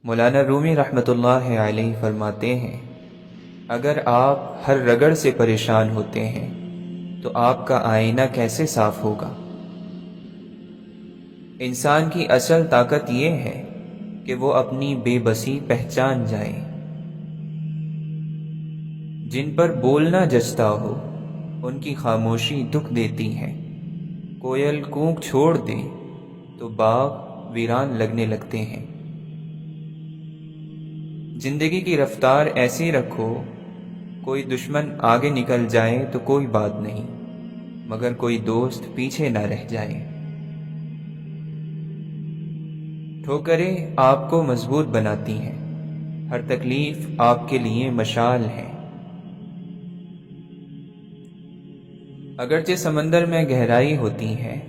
مولانا رومی رحمۃ اللہ علیہ فرماتے ہیں، اگر آپ ہر رگڑ سے پریشان ہوتے ہیں تو آپ کا آئینہ کیسے صاف ہوگا؟ انسان کی اصل طاقت یہ ہے کہ وہ اپنی بے بسی پہچان جائے۔ جن پر بولنا جچتا ہو ان کی خاموشی دکھ دیتی ہے۔ کوئل کوک چھوڑ دے تو باغ ویران لگنے لگتے ہیں۔ زندگی کی رفتار ایسی رکھو، کوئی دشمن آگے نکل جائے تو کوئی بات نہیں، مگر کوئی دوست پیچھے نہ رہ جائے۔ ٹھوکریں آپ کو مضبوط بناتی ہیں، ہر تکلیف آپ کے لیے مشعل ہے۔ اگرچہ سمندر میں گہرائی ہوتی ہے،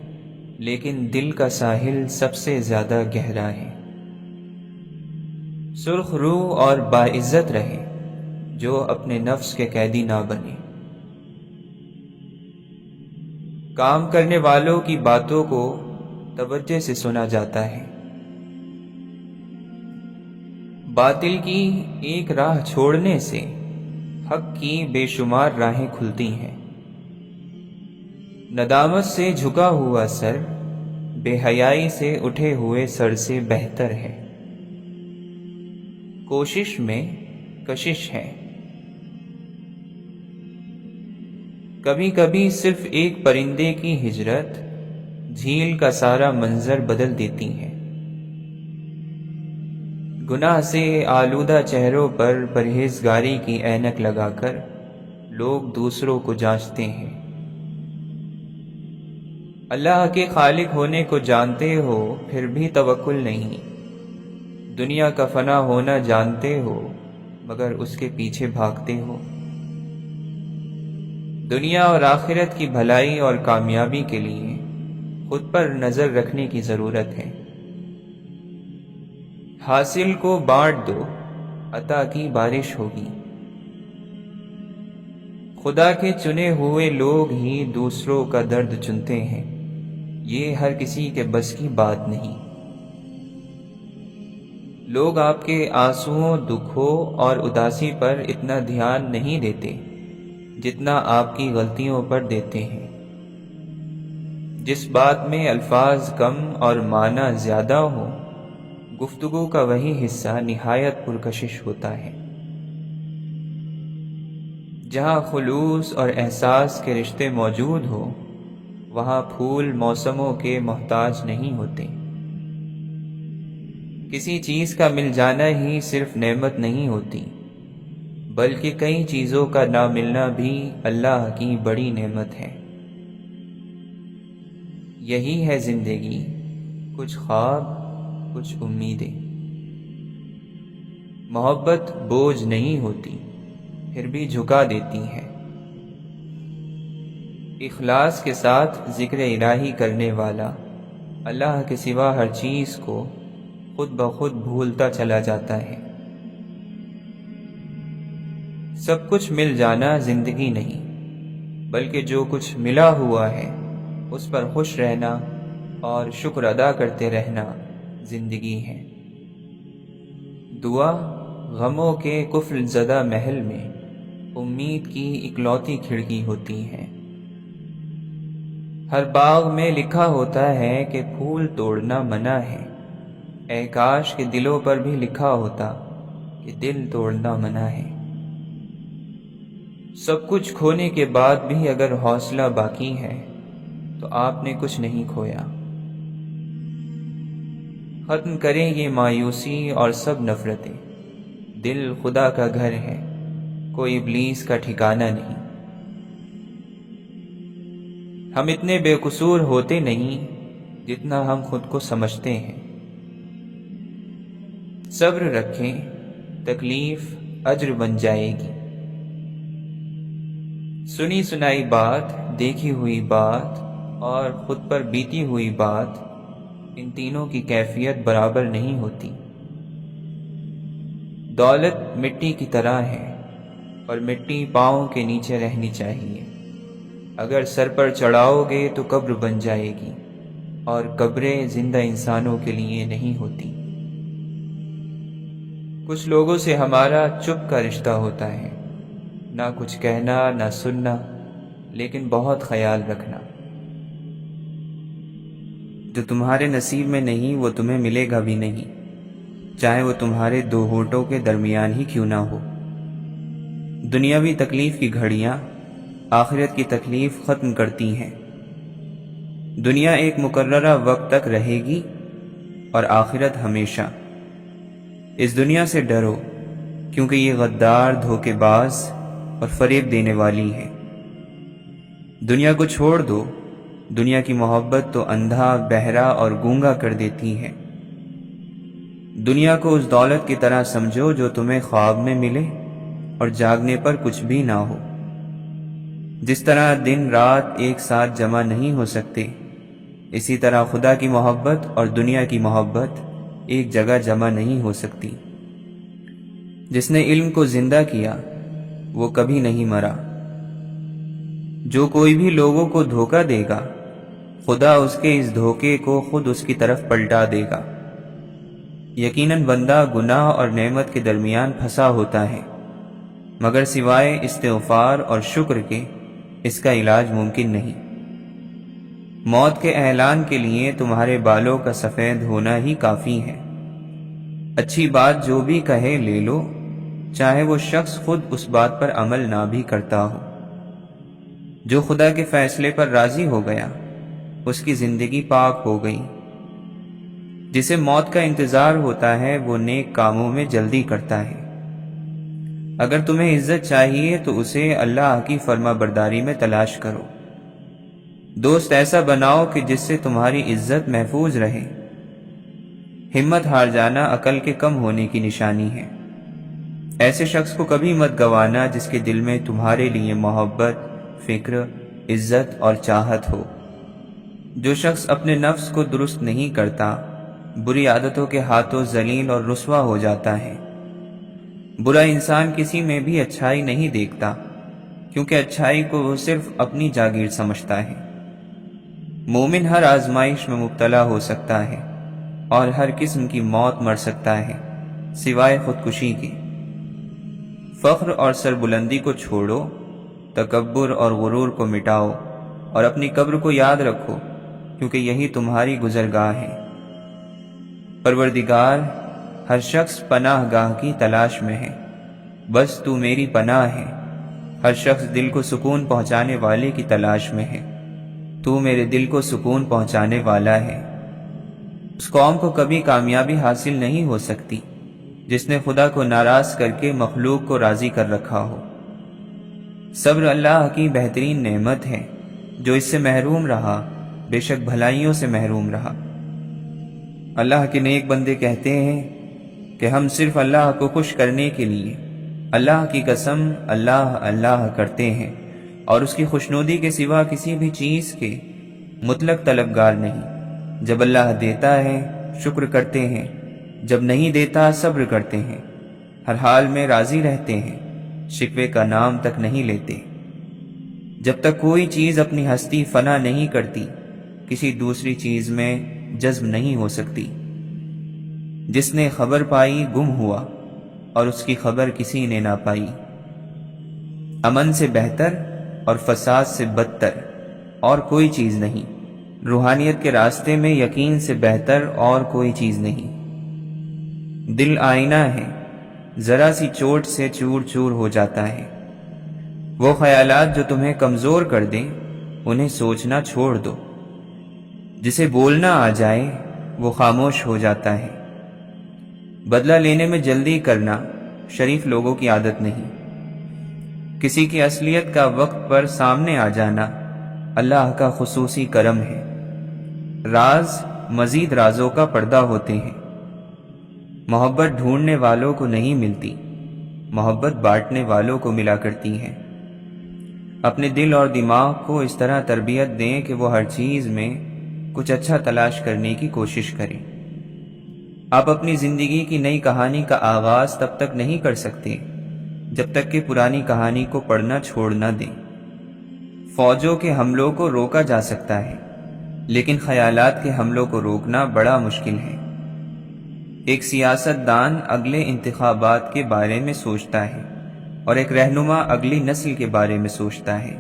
لیکن دل کا ساحل سب سے زیادہ گہرا ہے۔ سرخ روح اور باعزت رہے جو اپنے نفس کے قیدی نہ بنے۔ کام کرنے والوں کی باتوں کو توجہ سے سنا جاتا ہے۔ باطل کی ایک راہ چھوڑنے سے حق کی بے شمار راہیں کھلتی ہیں۔ ندامت سے جھکا ہوا سر بے حیائی سے اٹھے ہوئے سر سے بہتر ہے۔ کوشش میں کشش ہے۔ کبھی کبھی صرف ایک پرندے کی ہجرت جھیل کا سارا منظر بدل دیتی ہے۔ گناہ سے آلودہ چہروں پر پرہیزگاری کی اینک لگا کر لوگ دوسروں کو جانچتے ہیں۔ اللہ کے خالق ہونے کو جانتے ہو پھر بھی توکل نہیں، دنیا کا فنا ہونا جانتے ہو مگر اس کے پیچھے بھاگتے ہو۔ دنیا اور آخرت کی بھلائی اور کامیابی کے لیے خود پر نظر رکھنے کی ضرورت ہے۔ حاصل کو بانٹ دو، عطا کی بارش ہوگی۔ خدا کے چنے ہوئے لوگ ہی دوسروں کا درد چنتے ہیں، یہ ہر کسی کے بس کی بات نہیں۔ لوگ آپ کے آنسوؤں، دکھوں اور اداسی پر اتنا دھیان نہیں دیتے جتنا آپ کی غلطیوں پر دیتے ہیں۔ جس بات میں الفاظ کم اور معنی زیادہ ہو، گفتگو کا وہی حصہ نہایت پرکشش ہوتا ہے۔ جہاں خلوص اور احساس کے رشتے موجود ہو، وہاں پھول موسموں کے محتاج نہیں ہوتے۔ کسی چیز کا مل جانا ہی صرف نعمت نہیں ہوتی، بلکہ کئی چیزوں کا نہ ملنا بھی اللہ کی بڑی نعمت ہے۔ یہی ہے زندگی، کچھ خواب، کچھ امیدیں۔ محبت بوجھ نہیں ہوتی، پھر بھی جھکا دیتی ہے۔ اخلاص کے ساتھ ذکر الہی کرنے والا اللہ کے سوا ہر چیز کو خود بخود بھولتا چلا جاتا ہے۔ سب کچھ مل جانا زندگی نہیں، بلکہ جو کچھ ملا ہوا ہے اس پر خوش رہنا اور شکر ادا کرتے رہنا زندگی ہے۔ دعا غموں کے قفل زدہ محل میں امید کی اکلوتی کھڑکی ہوتی ہے۔ ہر باغ میں لکھا ہوتا ہے کہ پھول توڑنا منع ہے، اے کاش کہ دلوں پر بھی لکھا ہوتا کہ دل توڑنا منع ہے۔ سب کچھ کھونے کے بعد بھی اگر حوصلہ باقی ہے تو آپ نے کچھ نہیں کھویا۔ ختم کریں یہ مایوسی اور سب نفرتیں، دل خدا کا گھر ہے، کوئی ابلیس کا ٹھکانہ نہیں۔ ہم اتنے بے قصور ہوتے نہیں جتنا ہم خود کو سمجھتے ہیں۔ صبر رکھیں، تکلیف اجر بن جائے گی۔ سنی سنائی بات، دیکھی ہوئی بات اور خود پر بیتی ہوئی بات، ان تینوں کی کیفیت برابر نہیں ہوتی۔ دولت مٹی کی طرح ہے اور مٹی پاؤں کے نیچے رہنی چاہیے۔ اگر سر پر چڑھاؤ گے تو قبر بن جائے گی، اور قبریں زندہ انسانوں کے لیے نہیں ہوتی۔ کچھ لوگوں سے ہمارا چپ کا رشتہ ہوتا ہے، نہ کچھ کہنا نہ سننا، لیکن بہت خیال رکھنا۔ جو تمہارے نصیب میں نہیں وہ تمہیں ملے گا بھی نہیں، چاہے وہ تمہارے دو ہونٹوں کے درمیان ہی کیوں نہ ہو۔ دنیاوی تکلیف کی گھڑیاں آخرت کی تکلیف ختم کرتی ہیں۔ دنیا ایک مقررہ وقت تک رہے گی اور آخرت ہمیشہ۔ اس دنیا سے ڈرو، کیونکہ یہ غدار، دھوکے باز اور فریب دینے والی ہے۔ دنیا کو چھوڑ دو، دنیا کی محبت تو اندھا، بہرا اور گونگا کر دیتی ہے۔ دنیا کو اس دولت کی طرح سمجھو جو تمہیں خواب میں ملے اور جاگنے پر کچھ بھی نہ ہو۔ جس طرح دن رات ایک ساتھ جمع نہیں ہو سکتے، اسی طرح خدا کی محبت اور دنیا کی محبت ایک جگہ جمع نہیں ہو سکتی۔ جس نے علم کو زندہ کیا وہ کبھی نہیں مرا۔ جو کوئی بھی لوگوں کو دھوکہ دے گا، خدا اس کے اس دھوکے کو خود اس کی طرف پلٹا دے گا۔ یقیناً بندہ گناہ اور نعمت کے درمیان پھنسا ہوتا ہے، مگر سوائے استغفار اور شکر کے اس کا علاج ممکن نہیں۔ موت کے اعلان کے لیے تمہارے بالوں کا سفید ہونا ہی کافی ہے۔ اچھی بات جو بھی کہے لے لو، چاہے وہ شخص خود اس بات پر عمل نہ بھی کرتا ہو۔ جو خدا کے فیصلے پر راضی ہو گیا اس کی زندگی پاک ہو گئی۔ جسے موت کا انتظار ہوتا ہے وہ نیک کاموں میں جلدی کرتا ہے۔ اگر تمہیں عزت چاہیے تو اسے اللہ کی فرما برداری میں تلاش کرو۔ دوست ایسا بناؤ کہ جس سے تمہاری عزت محفوظ رہے۔ ہمت ہار جانا عقل کے کم ہونے کی نشانی ہے۔ ایسے شخص کو کبھی مت گوانا جس کے دل میں تمہارے لیے محبت، فکر، عزت اور چاہت ہو۔ جو شخص اپنے نفس کو درست نہیں کرتا بری عادتوں کے ہاتھوں ذلیل اور رسوا ہو جاتا ہے۔ برا انسان کسی میں بھی اچھائی نہیں دیکھتا، کیونکہ اچھائی کو وہ صرف اپنی جاگیر سمجھتا ہے۔ مومن ہر آزمائش میں مبتلا ہو سکتا ہے اور ہر قسم کی موت مر سکتا ہے سوائے خودکشی کے۔ فخر اور سربلندی کو چھوڑو، تکبر اور غرور کو مٹاؤ اور اپنی قبر کو یاد رکھو، کیونکہ یہی تمہاری گزرگاہ ہے۔ پروردگار، ہر شخص پناہ گاہ کی تلاش میں ہے، بس تو میری پناہ ہے۔ ہر شخص دل کو سکون پہنچانے والے کی تلاش میں ہے، تو میرے دل کو سکون پہنچانے والا ہے۔ اس قوم کو کبھی کامیابی حاصل نہیں ہو سکتی جس نے خدا کو ناراض کر کے مخلوق کو راضی کر رکھا ہو۔ صبر اللہ کی بہترین نعمت ہے۔ جو اس سے محروم رہا بے شک بھلائیوں سے محروم رہا۔ اللہ کے نیک بندے کہتے ہیں کہ ہم صرف اللہ کو خوش کرنے کے لیے اللہ کی قسم اللہ اللہ کرتے ہیں اور اس کی خوشنودی کے سوا کسی بھی چیز کے مطلق طلبگار نہیں۔ جب اللہ دیتا ہے شکر کرتے ہیں، جب نہیں دیتا صبر کرتے ہیں، ہر حال میں راضی رہتے ہیں، شکوے کا نام تک نہیں لیتے۔ جب تک کوئی چیز اپنی ہستی فنا نہیں کرتی کسی دوسری چیز میں جذب نہیں ہو سکتی۔ جس نے خبر پائی گم ہوا اور اس کی خبر کسی نے نہ پائی۔ امن سے بہتر اور فساد سے بدتر اور کوئی چیز نہیں۔ روحانیت کے راستے میں یقین سے بہتر اور کوئی چیز نہیں۔ دل آئینہ ہے، ذرا سی چوٹ سے چور چور ہو جاتا ہے۔ وہ خیالات جو تمہیں کمزور کر دیں انہیں سوچنا چھوڑ دو۔ جسے بولنا آ جائے وہ خاموش ہو جاتا ہے۔ بدلہ لینے میں جلدی کرنا شریف لوگوں کی عادت نہیں۔ کسی کی اصلیت کا وقت پر سامنے آ جانا اللہ کا خصوصی کرم ہے۔ راز مزید رازوں کا پردہ ہوتے ہیں۔ محبت ڈھونڈنے والوں کو نہیں ملتی، محبت بانٹنے والوں کو ملا کرتی ہے۔ اپنے دل اور دماغ کو اس طرح تربیت دیں کہ وہ ہر چیز میں کچھ اچھا تلاش کرنے کی کوشش کریں۔ آپ اپنی زندگی کی نئی کہانی کا آغاز تب تک نہیں کر سکتے جب تک کہ پرانی کہانی کو پڑھنا چھوڑ نہ دیں۔ فوجوں کے حملوں کو روکا جا سکتا ہے، لیکن خیالات کے حملوں کو روکنا بڑا مشکل ہے۔ ایک سیاست دان اگلے انتخابات کے بارے میں سوچتا ہے اور ایک رہنما اگلی نسل کے بارے میں سوچتا ہے۔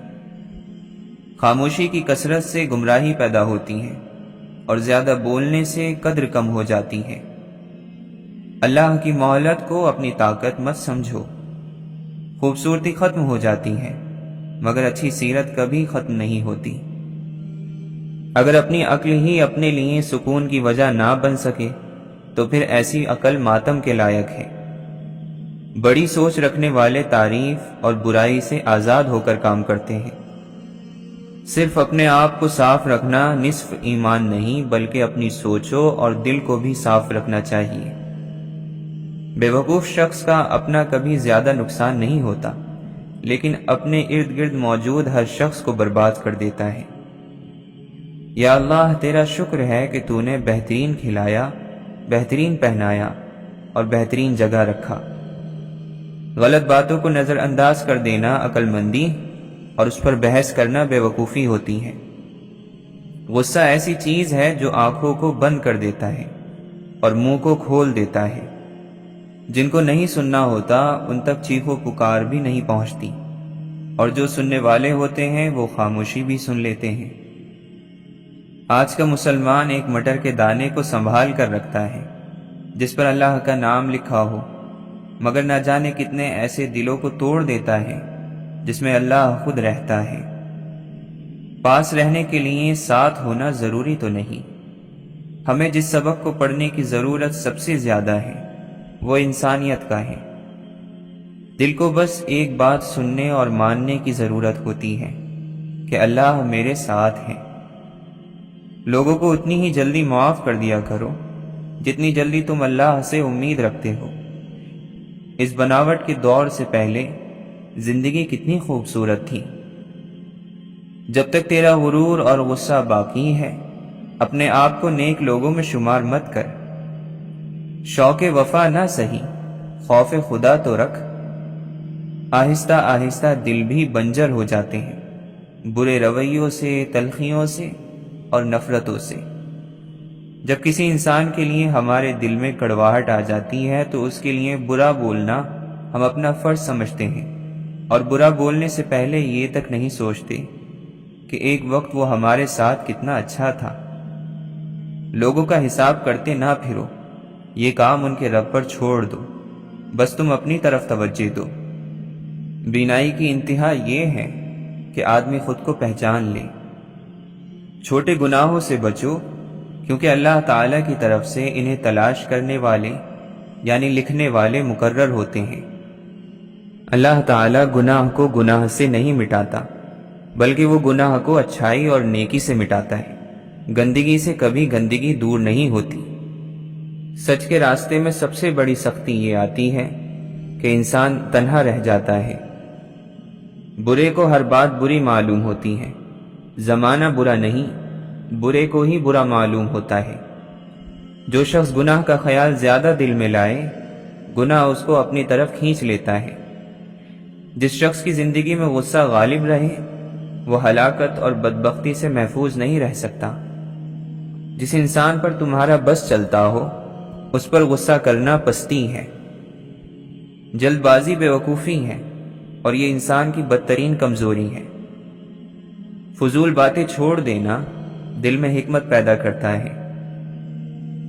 خاموشی کی کثرت سے گمراہی پیدا ہوتی ہے اور زیادہ بولنے سے قدر کم ہو جاتی ہے۔ اللہ کی مہلت کو اپنی طاقت مت سمجھو۔ خوبصورتی ختم ہو جاتی ہے مگر اچھی سیرت کبھی ختم نہیں ہوتی۔ اگر اپنی عقل ہی اپنے لیے سکون کی وجہ نہ بن سکے تو پھر ایسی عقل ماتم کے لائق ہے۔ بڑی سوچ رکھنے والے تعریف اور برائی سے آزاد ہو کر کام کرتے ہیں۔ صرف اپنے آپ کو صاف رکھنا نصف ایمان نہیں بلکہ اپنی سوچوں اور دل کو بھی صاف رکھنا چاہیے۔ بیوقوف شخص کا اپنا کبھی زیادہ نقصان نہیں ہوتا لیکن اپنے ارد گرد موجود ہر شخص کو برباد کر دیتا ہے۔ یا اللہ تیرا شکر ہے کہ تو نے بہترین کھلایا، بہترین پہنایا اور بہترین جگہ رکھا۔ غلط باتوں کو نظر انداز کر دینا عقل مندی اور اس پر بحث کرنا بیوقوفی ہوتی ہے۔ غصہ ایسی چیز ہے جو آنکھوں کو بند کر دیتا ہے اور منہ کو کھول دیتا ہے۔ جن کو نہیں سننا ہوتا ان تک چیخو پکار بھی نہیں پہنچتی، اور جو سننے والے ہوتے ہیں وہ خاموشی بھی سن لیتے ہیں۔ آج کا مسلمان ایک مٹر کے دانے کو سنبھال کر رکھتا ہے جس پر اللہ کا نام لکھا ہو، مگر نہ جانے کتنے ایسے دلوں کو توڑ دیتا ہے جس میں اللہ خود رہتا ہے۔ پاس رہنے کے لیے ساتھ ہونا ضروری تو نہیں۔ ہمیں جس سبق کو پڑھنے کی ضرورت سب سے زیادہ ہے وہ انسانیت کا ہے۔ دل کو بس ایک بات سننے اور ماننے کی ضرورت ہوتی ہے کہ اللہ میرے ساتھ ہے۔ لوگوں کو اتنی ہی جلدی معاف کر دیا کرو جتنی جلدی تم اللہ سے امید رکھتے ہو۔ اس بناوٹ کے دور سے پہلے زندگی کتنی خوبصورت تھی۔ جب تک تیرا غرور اور غصہ باقی ہے اپنے آپ کو نیک لوگوں میں شمار مت کر۔ شوق وفا نہ سہی، خوف خدا تو رکھ۔ آہستہ آہستہ دل بھی بنجر ہو جاتے ہیں برے رویوں سے، تلخیوں سے اور نفرتوں سے۔ جب کسی انسان کے لیے ہمارے دل میں کڑواہٹ آ جاتی ہے تو اس کے لیے برا بولنا ہم اپنا فرض سمجھتے ہیں، اور برا بولنے سے پہلے یہ تک نہیں سوچتے کہ ایک وقت وہ ہمارے ساتھ کتنا اچھا تھا۔ لوگوں کا حساب کرتے نہ پھرو، یہ کام ان کے رب پر چھوڑ دو، بس تم اپنی طرف توجہ دو۔ بینائی کی انتہا یہ ہے کہ آدمی خود کو پہچان لے۔ چھوٹے گناہوں سے بچو کیونکہ اللہ تعالیٰ کی طرف سے انہیں تلاش کرنے والے یعنی لکھنے والے مقرر ہوتے ہیں۔ اللہ تعالیٰ گناہ کو گناہ سے نہیں مٹاتا بلکہ وہ گناہ کو اچھائی اور نیکی سے مٹاتا ہے۔ گندگی سے کبھی گندگی دور نہیں ہوتی۔ سچ کے راستے میں سب سے بڑی سختی یہ آتی ہے کہ انسان تنہا رہ جاتا ہے۔ برے کو ہر بات بری معلوم ہوتی ہے۔ زمانہ برا نہیں، برے کو ہی برا معلوم ہوتا ہے۔ جو شخص گناہ کا خیال زیادہ دل میں لائے گناہ اس کو اپنی طرف کھینچ لیتا ہے۔ جس شخص کی زندگی میں غصہ غالب رہے وہ ہلاکت اور بدبختی سے محفوظ نہیں رہ سکتا۔ جس انسان پر تمہارا بس چلتا ہو اس پر غصہ کرنا پستی ہے۔ جلد بازی بیوقوفی ہے اور یہ انسان کی بدترین کمزوری ہے۔ فضول باتیں چھوڑ دینا دل میں حکمت پیدا کرتا ہے۔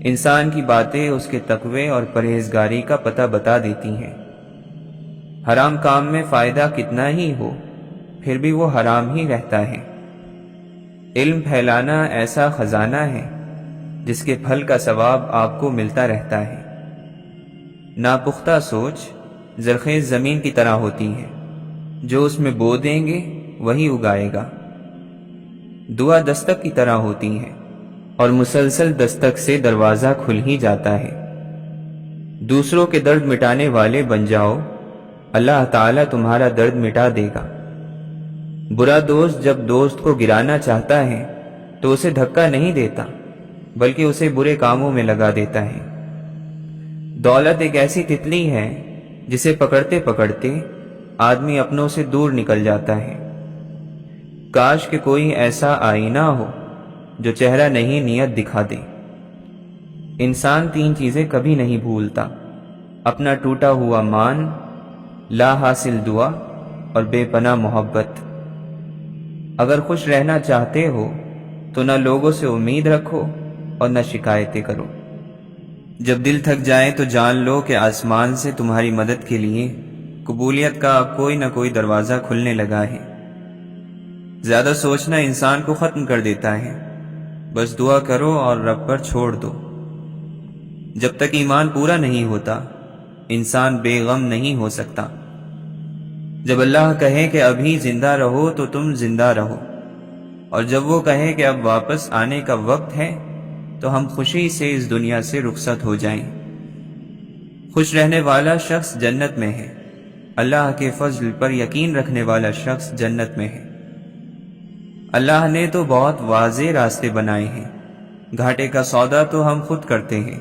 انسان کی باتیں اس کے تقوی اور پرہیزگاری کا پتہ بتا دیتی ہیں۔ حرام کام میں فائدہ کتنا ہی ہو پھر بھی وہ حرام ہی رہتا ہے۔ علم پھیلانا ایسا خزانہ ہے جس کے پھل کا ثواب آپ کو ملتا رہتا ہے۔ ناپختہ سوچ زرخیز زمین کی طرح ہوتی ہے، جو اس میں بو دیں گے وہی اگائے گا۔ دعا دستک کی طرح ہوتی ہے اور مسلسل دستک سے دروازہ کھل ہی جاتا ہے۔ دوسروں کے درد مٹانے والے بن جاؤ، اللہ تعالیٰ تمہارا درد مٹا دے گا۔ برا دوست جب دوست کو گرانا چاہتا ہے تو اسے دھکا نہیں دیتا بلکہ اسے برے کاموں میں لگا دیتا ہے۔ دولت ایک ایسی تتلی ہے جسے پکڑتے پکڑتے آدمی اپنوں سے دور نکل جاتا ہے۔ کاش کہ کوئی ایسا آئینہ ہو جو چہرہ نہیں نیت دکھا دے۔ انسان 3 چیزیں کبھی نہیں بھولتا: اپنا ٹوٹا ہوا مان، لا حاصل دعا اور بے پناہ محبت۔ اگر خوش رہنا چاہتے ہو تو نہ لوگوں سے امید رکھو اور نہ شکایتیں کرو۔ جب دل تھک جائے تو جان لو کہ آسمان سے تمہاری مدد کے لیے قبولیت کا اب کوئی نہ کوئی دروازہ کھلنے لگا ہے۔ زیادہ سوچنا انسان کو ختم کر دیتا ہے، بس دعا کرو اور رب پر چھوڑ دو۔ جب تک ایمان پورا نہیں ہوتا انسان بے غم نہیں ہو سکتا۔ جب اللہ کہے کہ ابھی زندہ رہو تو تم زندہ رہو، اور جب وہ کہے کہ اب واپس آنے کا وقت ہے تو ہم خوشی سے اس دنیا سے رخصت ہو جائیں۔ خوش رہنے والا شخص جنت میں ہے، اللہ کے فضل پر یقین رکھنے والا شخص جنت میں ہے۔ اللہ نے تو بہت واضح راستے بنائے ہیں، گھاٹے کا سودا تو ہم خود کرتے ہیں۔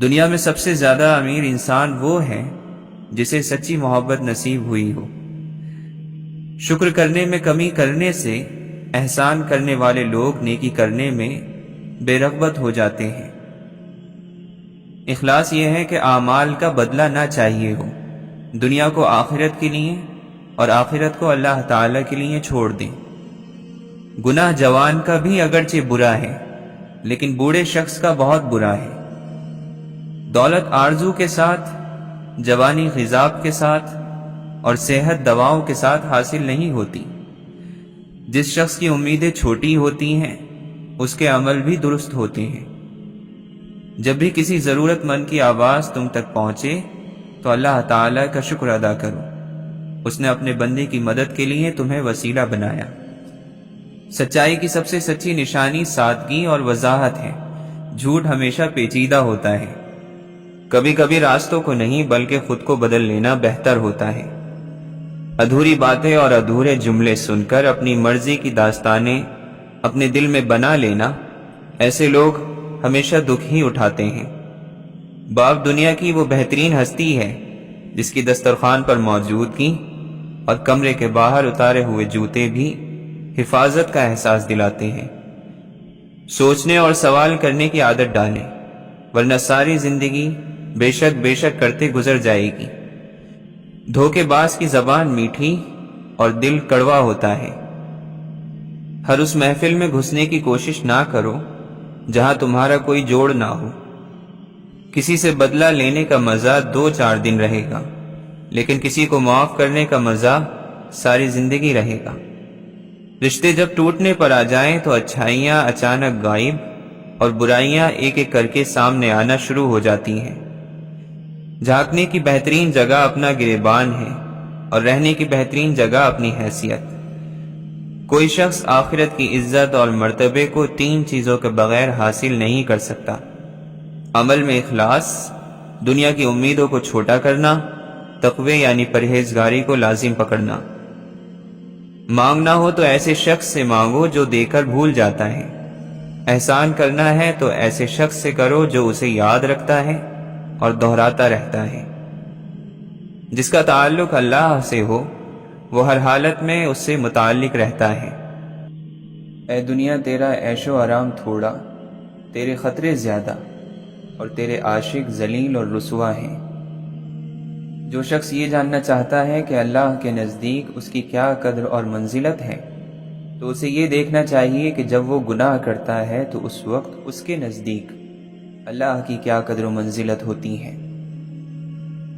دنیا میں سب سے زیادہ امیر انسان وہ ہے جسے سچی محبت نصیب ہوئی ہو۔ شکر کرنے میں کمی کرنے سے احسان کرنے والے لوگ نیکی کرنے میں بے رغبت ہو جاتے ہیں۔ اخلاص یہ ہے کہ اعمال کا بدلہ نہ چاہیے ہو، دنیا کو آخرت کے لیے اور آخرت کو اللہ تعالی کے لیے چھوڑ دیں۔ گناہ جوان کا بھی اگرچہ برا ہے لیکن بوڑھے شخص کا بہت برا ہے۔ دولت آرزو کے ساتھ، جوانی خضاب کے ساتھ اور صحت دواؤں کے ساتھ حاصل نہیں ہوتی۔ جس شخص کی امیدیں چھوٹی ہوتی ہیں اس کے عمل بھی درست ہوتے ہیں۔ جب بھی کسی ضرورت مند کی آواز تم تک پہنچے تو اللہ تعالیٰ کا شکر ادا کرو، اس نے اپنے بندے کی مدد کے لیے تمہیں وسیلہ بنایا۔ سچائی کی سب سے سچی نشانی سادگی اور وضاحت ہے، جھوٹ ہمیشہ پیچیدہ ہوتا ہے۔ کبھی کبھی راستوں کو نہیں بلکہ خود کو بدل لینا بہتر ہوتا ہے۔ ادھوری باتیں اور ادھورے جملے سن کر اپنی مرضی کی داستانیں اپنے دل میں بنا لینا، ایسے لوگ ہمیشہ دکھ ہی اٹھاتے ہیں۔ باپ دنیا کی وہ بہترین ہستی ہے جس کی دسترخوان پر موجودگی اور کمرے کے باہر اتارے ہوئے جوتے بھی حفاظت کا احساس دلاتے ہیں۔ سوچنے اور سوال کرنے کی عادت ڈالیں، ورنہ ساری زندگی بے شک کرتے گزر جائے گی۔ دھوکے باز کی زبان میٹھی اور دل کڑوا ہوتا ہے۔ ہر اس محفل میں گھسنے کی کوشش نہ کرو جہاں تمہارا کوئی جوڑ نہ ہو۔ کسی سے بدلہ لینے کا مزہ 2-4 دن رہے گا، لیکن کسی کو معاف کرنے کا مزہ ساری زندگی رہے گا۔ رشتے جب ٹوٹنے پر آ جائیں تو اچھائیاں اچانک غائب اور برائیاں ایک ایک کر کے سامنے آنا شروع ہو جاتی ہیں۔ جھانکنے کی بہترین جگہ اپنا گریبان ہے اور رہنے کی بہترین جگہ اپنی حیثیت۔ کوئی شخص آخرت کی عزت اور مرتبے کو 3 چیزوں کے بغیر حاصل نہیں کر سکتا: عمل میں اخلاص، دنیا کی امیدوں کو چھوٹا کرنا، تقوی یعنی پرہیزگاری کو لازم پکڑنا۔ مانگنا ہو تو ایسے شخص سے مانگو جو دے کر بھول جاتا ہے۔ احسان کرنا ہے تو ایسے شخص سے کرو جو اسے یاد رکھتا ہے اور دہراتا رہتا ہے۔ جس کا تعلق اللہ سے ہو وہ ہر حالت میں اس سے متعلق رہتا ہے۔ اے دنیا تیرا عیش و آرام تھوڑا، تیرے خطرے زیادہ اور تیرے عاشق ذلیل اور رسوا ہیں۔ جو شخص یہ جاننا چاہتا ہے کہ اللہ کے نزدیک اس کی کیا قدر اور منزلت ہے تو اسے یہ دیکھنا چاہیے کہ جب وہ گناہ کرتا ہے تو اس وقت اس کے نزدیک اللہ کی کیا قدر و منزلت ہوتی ہے۔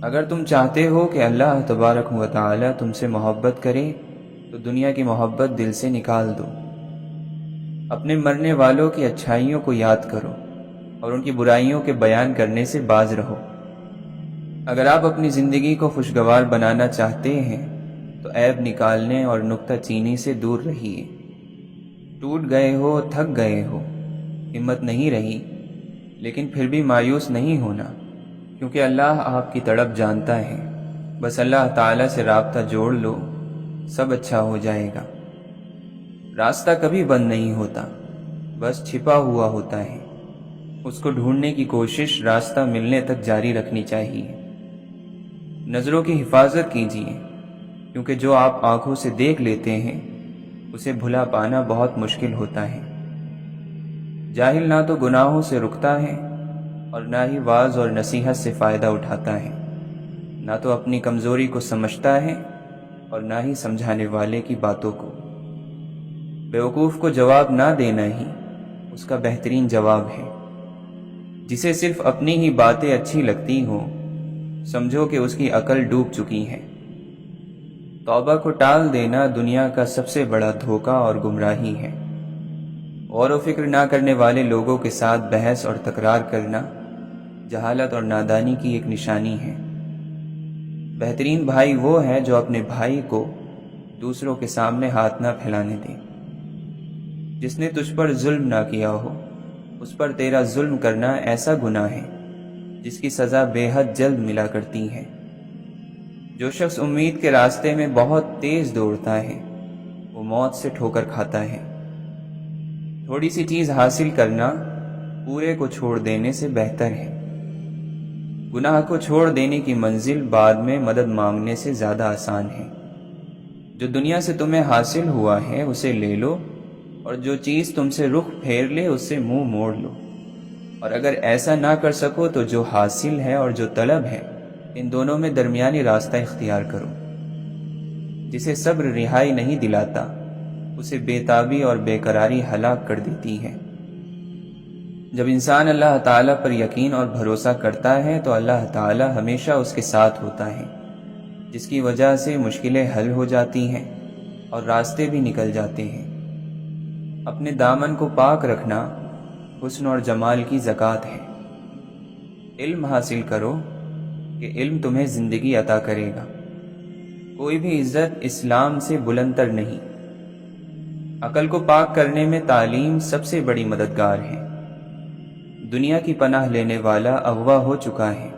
اگر تم چاہتے ہو کہ اللہ تبارک و تعالی تم سے محبت کرے تو دنیا کی محبت دل سے نکال دو۔ اپنے مرنے والوں کی اچھائیوں کو یاد کرو اور ان کی برائیوں کے بیان کرنے سے باز رہو۔ اگر آپ اپنی زندگی کو خوشگوار بنانا چاہتے ہیں تو عیب نکالنے اور نکتہ چینی سے دور رہیے۔ ٹوٹ گئے ہو، تھک گئے ہو، ہمت نہیں رہی، لیکن پھر بھی مایوس نہیں ہونا، کیونکہ اللہ آپ کی تڑپ جانتا ہے۔ بس اللہ تعالیٰ سے رابطہ جوڑ لو، سب اچھا ہو جائے گا۔ راستہ کبھی بند نہیں ہوتا، بس چھپا ہوا ہوتا ہے۔ اس کو ڈھونڈنے کی کوشش راستہ ملنے تک جاری رکھنی چاہیے۔ نظروں کی حفاظت کیجیے، کیونکہ جو آپ آنکھوں سے دیکھ لیتے ہیں اسے بھلا پانا بہت مشکل ہوتا ہے۔ جاہل نہ تو گناہوں سے رکتا ہے اور نہ ہی واعظ اور نصیحت سے فائدہ اٹھاتا ہے، نہ تو اپنی کمزوری کو سمجھتا ہے اور نہ ہی سمجھانے والے کی باتوں کو۔ بیوقوف کو جواب نہ دینا ہی اس کا بہترین جواب ہے۔ جسے صرف اپنی ہی باتیں اچھی لگتی ہوں، سمجھو کہ اس کی عقل ڈوب چکی ہے۔ توبہ کو ٹال دینا دنیا کا سب سے بڑا دھوکہ اور گمراہی ہے۔ غور و فکر نہ کرنے والے لوگوں کے ساتھ بحث اور تکرار کرنا جہالت اور نادانی کی ایک نشانی ہے۔ بہترین بھائی وہ ہے جو اپنے بھائی کو دوسروں کے سامنے ہاتھ نہ پھیلانے دے۔ جس نے تجھ پر ظلم نہ کیا ہو، اس پر تیرا ظلم کرنا ایسا گناہ ہے جس کی سزا بے حد جلد ملا کرتی ہے۔ جو شخص امید کے راستے میں بہت تیز دوڑتا ہے، وہ موت سے ٹھوکر کھاتا ہے۔ تھوڑی سی چیز حاصل کرنا پورے کو چھوڑ دینے سے بہتر ہے۔ گناہ کو چھوڑ دینے کی منزل بعد میں مدد مانگنے سے زیادہ آسان ہے۔ جو دنیا سے تمہیں حاصل ہوا ہے اسے لے لو، اور جو چیز تم سے رخ پھیر لے اس سے منہ موڑ لو۔ اور اگر ایسا نہ کر سکو تو جو حاصل ہے اور جو طلب ہے، ان دونوں میں درمیانی راستہ اختیار کرو۔ جسے صبر رہائی نہیں دلاتا، اسے بے تابی اور بے قراری ہلاک کر دیتی ہے۔ جب انسان اللہ تعالیٰ پر یقین اور بھروسہ کرتا ہے تو اللہ تعالیٰ ہمیشہ اس کے ساتھ ہوتا ہے، جس کی وجہ سے مشکلیں حل ہو جاتی ہیں اور راستے بھی نکل جاتے ہیں۔ اپنے دامن کو پاک رکھنا حسن اور جمال کی زکوٰۃ ہے۔ علم حاصل کرو کہ علم تمہیں زندگی عطا کرے گا۔ کوئی بھی عزت اسلام سے بلندتر نہیں۔ عقل کو پاک کرنے میں تعلیم سب سے بڑی مددگار ہے۔ دنیا کی پناہ لینے والا اغوا ہو چکا ہے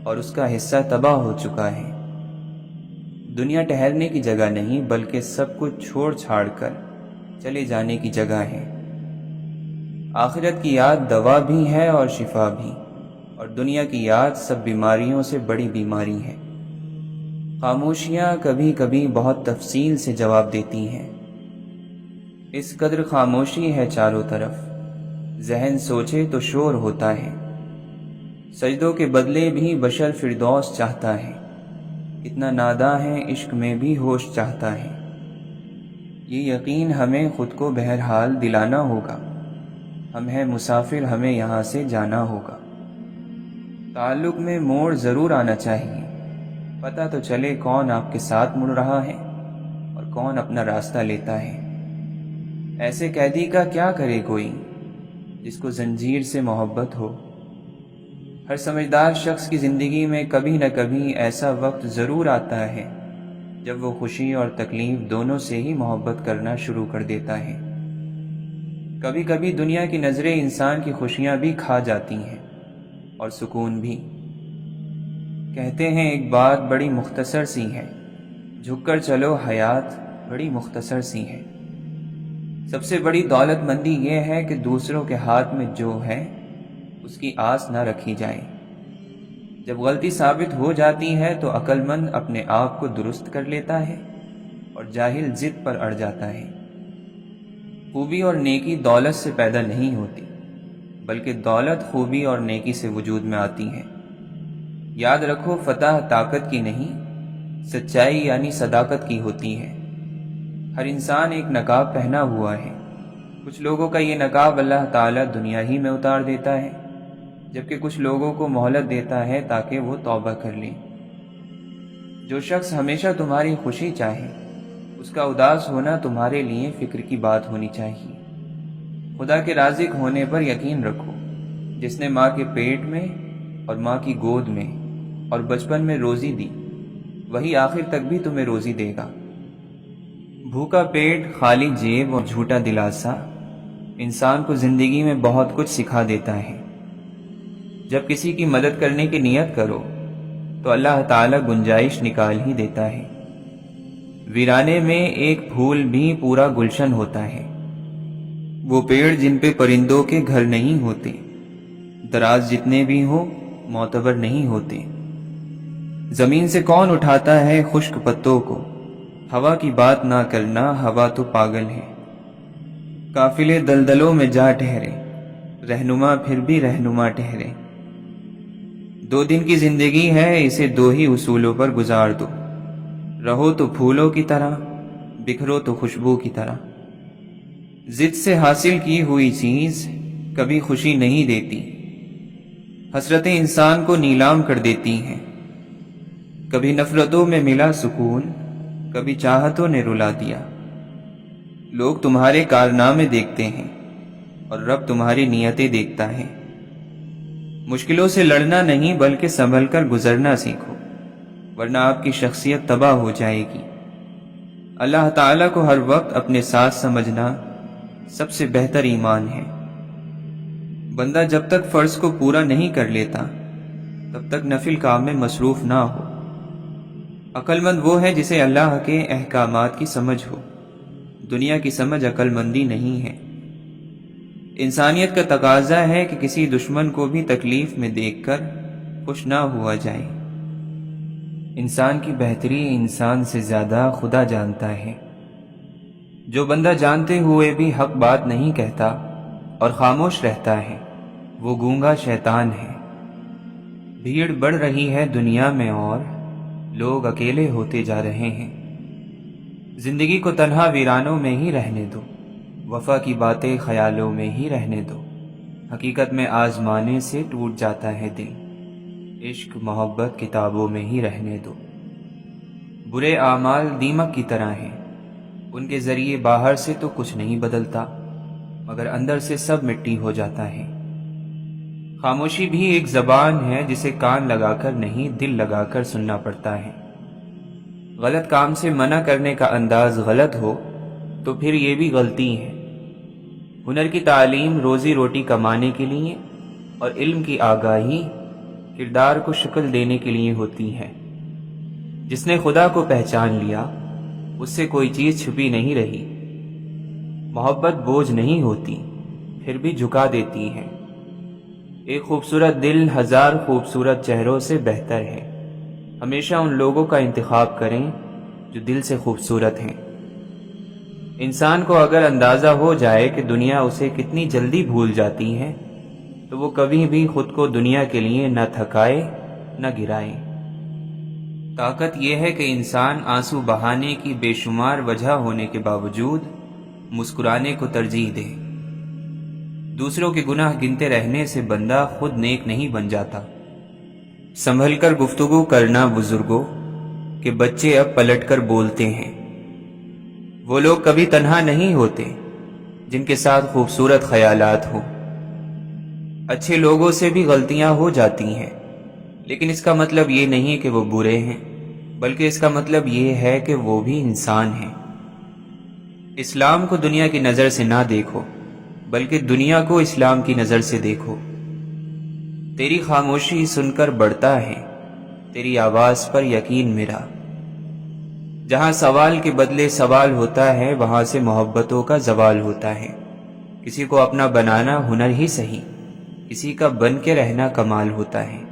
اور اس کا حصہ تباہ ہو چکا ہے۔ دنیا ٹھہرنے کی جگہ نہیں بلکہ سب کچھ چھوڑ چھاڑ کر چلے جانے کی جگہ ہے۔ آخرت کی یاد دوا بھی ہے اور شفا بھی، اور دنیا کی یاد سب بیماریوں سے بڑی بیماری ہے۔ خاموشیاں کبھی کبھی بہت تفصیل سے جواب دیتی ہیں۔ اس قدر خاموشی ہے چاروں طرف، ذہن سوچے تو شور ہوتا ہے۔ سجدوں کے بدلے بھی بشر فردوس چاہتا ہے، اتنا ناداں ہے عشق میں بھی ہوش چاہتا ہے۔ یہ یقین ہمیں خود کو بہرحال دلانا ہوگا، ہم ہیں مسافر، ہمیں یہاں سے جانا ہوگا۔ تعلق میں موڑ ضرور آنا چاہیے، پتہ تو چلے کون آپ کے ساتھ مڑ رہا ہے اور کون اپنا راستہ لیتا ہے۔ ایسے قیدی کا کیا کرے کوئی جس کو زنجیر سے محبت ہو۔ ہر سمجھدار شخص کی زندگی میں کبھی نہ کبھی ایسا وقت ضرور آتا ہے جب وہ خوشی اور تکلیف دونوں سے ہی محبت کرنا شروع کر دیتا ہے۔ کبھی کبھی دنیا کی نظریں انسان کی خوشیاں بھی کھا جاتی ہیں اور سکون بھی۔ کہتے ہیں ایک بات بڑی مختصر سی ہے، جھک کر چلو حیات بڑی مختصر سی ہے۔ سب سے بڑی دولت مندی یہ ہے کہ دوسروں کے ہاتھ میں جو ہے اس کی آس نہ رکھی جائے۔ جب غلطی ثابت ہو جاتی ہے تو عقل مند اپنے آپ کو درست کر لیتا ہے اور جاہل ضد پر اڑ جاتا ہے۔ خوبی اور نیکی دولت سے پیدا نہیں ہوتی، بلکہ دولت خوبی اور نیکی سے وجود میں آتی ہے۔ یاد رکھو، فتح طاقت کی نہیں، سچائی یعنی صداقت کی ہوتی ہے۔ ہر انسان ایک نقاب پہنا ہوا ہے۔ کچھ لوگوں کا یہ نقاب اللہ تعالیٰ دنیا ہی میں اتار دیتا ہے، جبکہ کچھ لوگوں کو مہلت دیتا ہے تاکہ وہ توبہ کر لیں۔ جو شخص ہمیشہ تمہاری خوشی چاہے، اس کا اداس ہونا تمہارے لیے فکر کی بات ہونی چاہیے۔ خدا کے رازق ہونے پر یقین رکھو۔ جس نے ماں کے پیٹ میں اور ماں کی گود میں اور بچپن میں روزی دی، وہی آخر تک بھی تمہیں روزی دے گا۔ بھوکا پیٹ، خالی جیب اور جھوٹا دلاسا انسان کو زندگی میں بہت کچھ سکھا دیتا ہے۔ جب کسی کی مدد کرنے کی نیت کرو تو اللہ تعالیٰ گنجائش نکال ہی دیتا ہے۔ ویرانے میں ایک پھول بھی پورا گلشن ہوتا ہے۔ وہ پیڑ جن پہ پرندوں کے گھر نہیں ہوتے، دراز جتنے بھی ہوں معتبر نہیں ہوتے۔ زمین سے کون اٹھاتا ہے خشک پتوں کو، ہوا کی بات نہ کرنا، ہوا تو پاگل ہے۔ قافلے دلدلوں میں جا ٹھہرے، رہنما پھر بھی رہنما ٹھہرے۔ 2 دن کی زندگی ہے، اسے 2 ہی اصولوں پر گزار دو، رہو تو پھولوں کی طرح، بکھرو تو خوشبو کی طرح۔ ضد سے حاصل کی ہوئی چیز کبھی خوشی نہیں دیتی، حسرتیں انسان کو نیلام کر دیتی ہیں۔ کبھی نفرتوں میں ملا سکون، کبھی چاہتوں نے رلا دیا۔ لوگ تمہارے کارنامے دیکھتے ہیں اور رب تمہاری نیتیں دیکھتا ہے۔ مشکلوں سے لڑنا نہیں بلکہ سنبھل کر گزرنا سیکھو، ورنہ آپ کی شخصیت تباہ ہو جائے گی۔ اللہ تعالیٰ کو ہر وقت اپنے ساتھ سمجھنا سب سے بہتر ایمان ہے۔ بندہ جب تک فرض کو پورا نہیں کر لیتا تب تک نفل کام میں مصروف نہ ہو۔ عقل مند وہ ہے جسے اللہ کے احکامات کی سمجھ ہو، دنیا کی سمجھ عقل مندی نہیں ہے۔ انسانیت کا تقاضا ہے کہ کسی دشمن کو بھی تکلیف میں دیکھ کر خوش نہ ہوا جائے۔ انسان کی بہتری انسان سے زیادہ خدا جانتا ہے۔ جو بندہ جانتے ہوئے بھی حق بات نہیں کہتا اور خاموش رہتا ہے، وہ گونگا شیطان ہے۔ بھیڑ بڑھ رہی ہے دنیا میں اور لوگ اکیلے ہوتے جا رہے ہیں۔ زندگی کو تنہا ویرانوں میں ہی رہنے دو، وفا کی باتیں خیالوں میں ہی رہنے دو۔ حقیقت میں آزمانے سے ٹوٹ جاتا ہے دل، عشق محبت کتابوں میں ہی رہنے دو۔ برے اعمال دیمک کی طرح ہیں، ان کے ذریعے باہر سے تو کچھ نہیں بدلتا مگر اندر سے سب مٹی ہو جاتا ہے۔ خاموشی بھی ایک زبان ہے جسے کان لگا کر نہیں دل لگا کر سننا پڑتا ہے۔ غلط کام سے منع کرنے کا انداز غلط ہو تو پھر یہ بھی غلطی ہے۔ ہنر کی تعلیم روزی روٹی کمانے کے لیے اور علم کی آگاہی کردار کو شکل دینے کے لیے ہوتی ہے۔ جس نے خدا کو پہچان لیا اس سے کوئی چیز چھپی نہیں رہی۔ محبت بوجھ نہیں ہوتی، پھر بھی جھکا دیتی ہے۔ ایک خوبصورت دل 1000 خوبصورت چہروں سے بہتر ہے۔ ہمیشہ ان لوگوں کا انتخاب کریں جو دل سے خوبصورت ہیں۔ انسان کو اگر اندازہ ہو جائے کہ دنیا اسے کتنی جلدی بھول جاتی ہے تو وہ کبھی بھی خود کو دنیا کے لیے نہ تھکائے نہ گرائے۔ طاقت یہ ہے کہ انسان آنسو بہانے کی بے شمار وجہ ہونے کے باوجود مسکرانے کو ترجیح دے۔ دوسروں کے گناہ گنتے رہنے سے بندہ خود نیک نہیں بن جاتا۔ سنبھل کر گفتگو کرنا بزرگوں کہ بچے اب پلٹ کر بولتے ہیں۔ وہ لوگ کبھی تنہا نہیں ہوتے جن کے ساتھ خوبصورت خیالات ہوں۔ اچھے لوگوں سے بھی غلطیاں ہو جاتی ہیں، لیکن اس کا مطلب یہ نہیں کہ وہ برے ہیں، بلکہ اس کا مطلب یہ ہے کہ وہ بھی انسان ہیں۔ اسلام کو دنیا کی نظر سے نہ دیکھو بلکہ دنیا کو اسلام کی نظر سے دیکھو۔ تیری خاموشی سن کر بڑھتا ہے تیری آواز پر یقین میرا۔ جہاں سوال کے بدلے سوال ہوتا ہے وہاں سے محبتوں کا زوال ہوتا ہے۔ کسی کو اپنا بنانا ہنر ہی صحیح، کسی کا بن کے رہنا کمال ہوتا ہے۔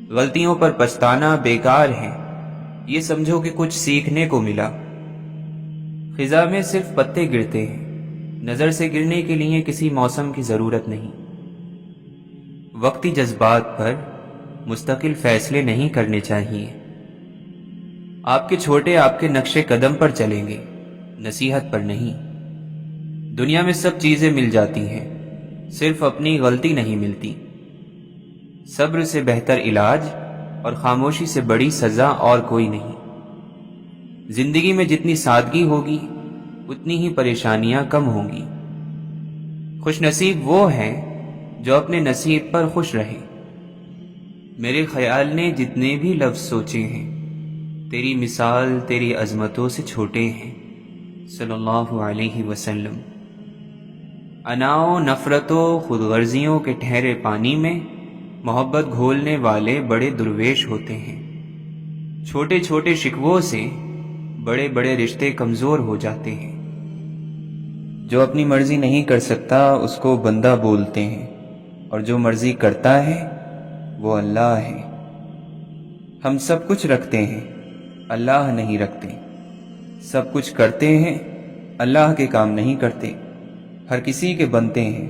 غلطیوں پر پچھتانا بیکار ہے، یہ سمجھو کہ کچھ سیکھنے کو ملا۔ خزاں میں صرف پتے گرتے ہیں، نظر سے گرنے کے لیے کسی موسم کی ضرورت نہیں۔ وقتی جذبات پر مستقل فیصلے نہیں کرنے چاہیے۔ آپ کے چھوٹے آپ کے نقش قدم پر چلیں گے، نصیحت پر نہیں۔ دنیا میں سب چیزیں مل جاتی ہیں، صرف اپنی غلطی نہیں ملتی۔ صبر سے بہتر علاج اور خاموشی سے بڑی سزا اور کوئی نہیں۔ زندگی میں جتنی سادگی ہوگی اتنی ہی پریشانیاں کم ہوں گی۔ خوش نصیب وہ ہیں جو اپنے نصیب پر خوش رہے۔ میرے خیال نے جتنے بھی لفظ سوچے ہیں تیری مثال تیری عظمتوں سے چھوٹے ہیں، صلی اللہ علیہ وسلم۔ اناؤں نفرتوں خود غرضیوں کے ٹھہرے پانی میں محبت گھولنے والے بڑے درویش ہوتے ہیں۔ چھوٹے چھوٹے شکووں سے بڑے بڑے رشتے کمزور ہو جاتے ہیں۔ جو اپنی مرضی نہیں کر سکتا اس کو بندہ بولتے ہیں، اور جو مرضی کرتا ہے وہ اللہ ہے۔ ہم سب کچھ رکھتے ہیں، اللہ نہیں رکھتے۔ سب کچھ کرتے ہیں، اللہ کے کام نہیں کرتے۔ ہر کسی کے بنتے ہیں،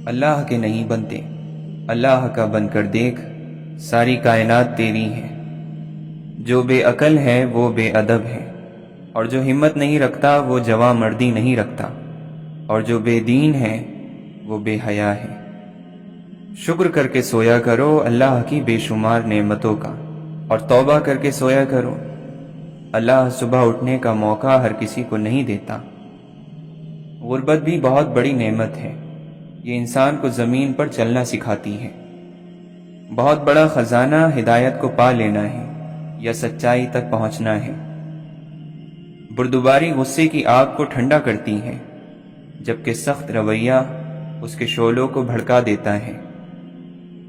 اللہ کے نہیں بنتے، اللہ کا بن کر دیکھ، ساری کائنات تیری ہے۔ جو بے عقل ہے وہ بے ادب ہے، اور جو ہمت نہیں رکھتا وہ جواں مردی نہیں رکھتا، اور جو بے دین ہے وہ بے حیا ہے۔ شکر کر کے سویا کرو اللہ کی بے شمار نعمتوں کا، اور توبہ کر کے سویا کرو، اللہ صبح اٹھنے کا موقع ہر کسی کو نہیں دیتا۔ غربت بھی بہت بڑی نعمت ہے، یہ انسان کو زمین پر چلنا سکھاتی ہے۔ بہت بڑا خزانہ ہدایت کو پا لینا ہے یا سچائی تک پہنچنا ہے۔ بردباری غصے کی آگ کو ٹھنڈا کرتی ہے، جبکہ سخت رویہ اس کے شعلوں کو بھڑکا دیتا ہے۔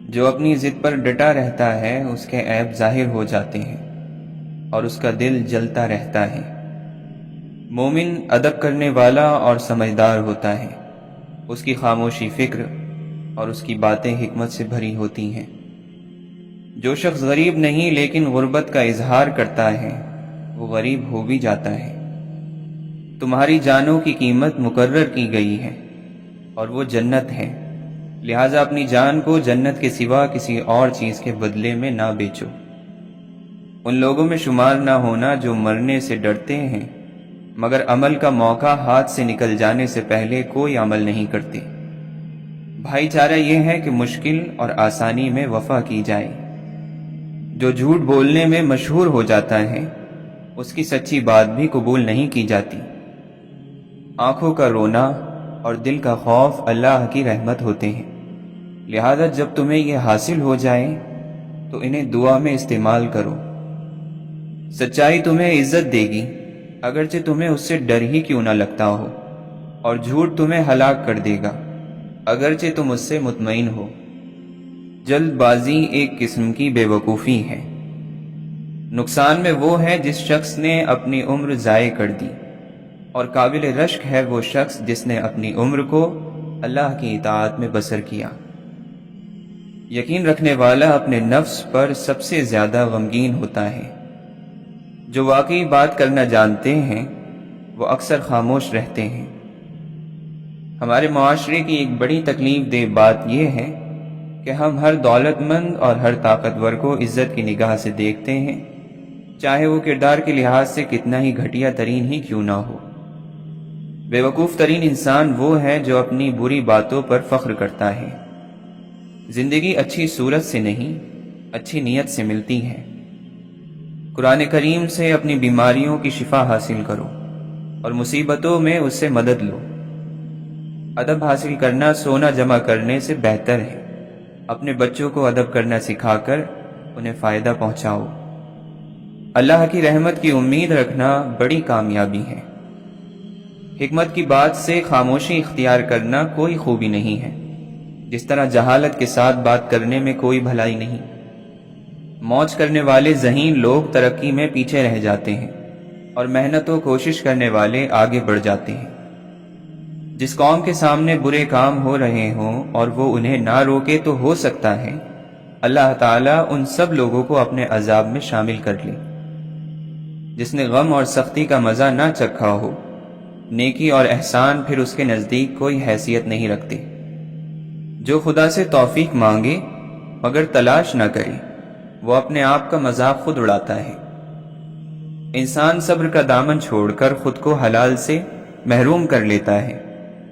جو اپنی ضد پر ڈٹا رہتا ہے اس کے عیب ظاہر ہو جاتے ہیں، اور اس کا دل جلتا رہتا ہے۔ مومن ادب کرنے والا اور سمجھدار ہوتا ہے، اس کی خاموشی فکر اور اس کی باتیں حکمت سے بھری ہوتی ہیں۔ جو شخص غریب نہیں لیکن غربت کا اظہار کرتا ہے وہ غریب ہو بھی جاتا ہے۔ تمہاری جانوں کی قیمت مقرر کی گئی ہے اور وہ جنت ہے، لہٰذا اپنی جان کو جنت کے سوا کسی اور چیز کے بدلے میں نہ بیچو۔ ان لوگوں میں شمار نہ ہونا جو مرنے سے ڈرتے ہیں مگر عمل کا موقع ہاتھ سے نکل جانے سے پہلے کوئی عمل نہیں کرتے۔ بھائی چارہ یہ ہے کہ مشکل اور آسانی میں وفا کی جائے۔ جو جھوٹ بولنے میں مشہور ہو جاتا ہے اس کی سچی بات بھی قبول نہیں کی جاتی۔ آنکھوں کا رونا اور دل کا خوف اللہ کی رحمت ہوتے ہیں، لہذا جب تمہیں یہ حاصل ہو جائے تو انہیں دعا میں استعمال کرو۔ سچائی تمہیں عزت دے گی اگرچہ تمہیں اس سے ڈر ہی کیوں نہ لگتا ہو، اور جھوٹ تمہیں ہلاک کر دے گا اگرچہ تم اس سے مطمئن ہو۔ جلد بازی ایک قسم کی بے وقوفی ہے۔ نقصان میں وہ ہے جس شخص نے اپنی عمر ضائع کر دی، اور قابل رشک ہے وہ شخص جس نے اپنی عمر کو اللہ کی اطاعت میں بسر کیا۔ یقین رکھنے والا اپنے نفس پر سب سے زیادہ غمگین ہوتا ہے۔ جو واقعی بات کرنا جانتے ہیں وہ اکثر خاموش رہتے ہیں۔ ہمارے معاشرے کی ایک بڑی تکلیف دہ بات یہ ہے کہ ہم ہر دولت مند اور ہر طاقتور کو عزت کی نگاہ سے دیکھتے ہیں، چاہے وہ کردار کے لحاظ سے کتنا ہی گھٹیا ترین ہی کیوں نہ ہو۔ بے وقوف ترین انسان وہ ہے جو اپنی بری باتوں پر فخر کرتا ہے۔ زندگی اچھی صورت سے نہیں، اچھی نیت سے ملتی ہے۔ قرآن کریم سے اپنی بیماریوں کی شفا حاصل کرو اور مصیبتوں میں اس سے مدد لو۔ ادب حاصل کرنا سونا جمع کرنے سے بہتر ہے۔ اپنے بچوں کو ادب کرنا سکھا کر انہیں فائدہ پہنچاؤ۔ اللہ کی رحمت کی امید رکھنا بڑی کامیابی ہے۔ حکمت کی بات سے خاموشی اختیار کرنا کوئی خوبی نہیں ہے، جس طرح جہالت کے ساتھ بات کرنے میں کوئی بھلائی نہیں۔ موج کرنے والے ذہین لوگ ترقی میں پیچھے رہ جاتے ہیں، اور محنت و کوشش کرنے والے آگے بڑھ جاتے ہیں۔ جس قوم کے سامنے برے کام ہو رہے ہوں اور وہ انہیں نہ روکے تو ہو سکتا ہے اللہ تعالیٰ ان سب لوگوں کو اپنے عذاب میں شامل کر لے۔ جس نے غم اور سختی کا مزہ نہ چکھا ہو، نیکی اور احسان پھر اس کے نزدیک کوئی حیثیت نہیں رکھتے۔ جو خدا سے توفیق مانگے مگر تلاش نہ کرے وہ اپنے آپ کا مذاق خود اڑاتا ہے۔ انسان صبر کا دامن چھوڑ کر خود کو حلال سے محروم کر لیتا ہے،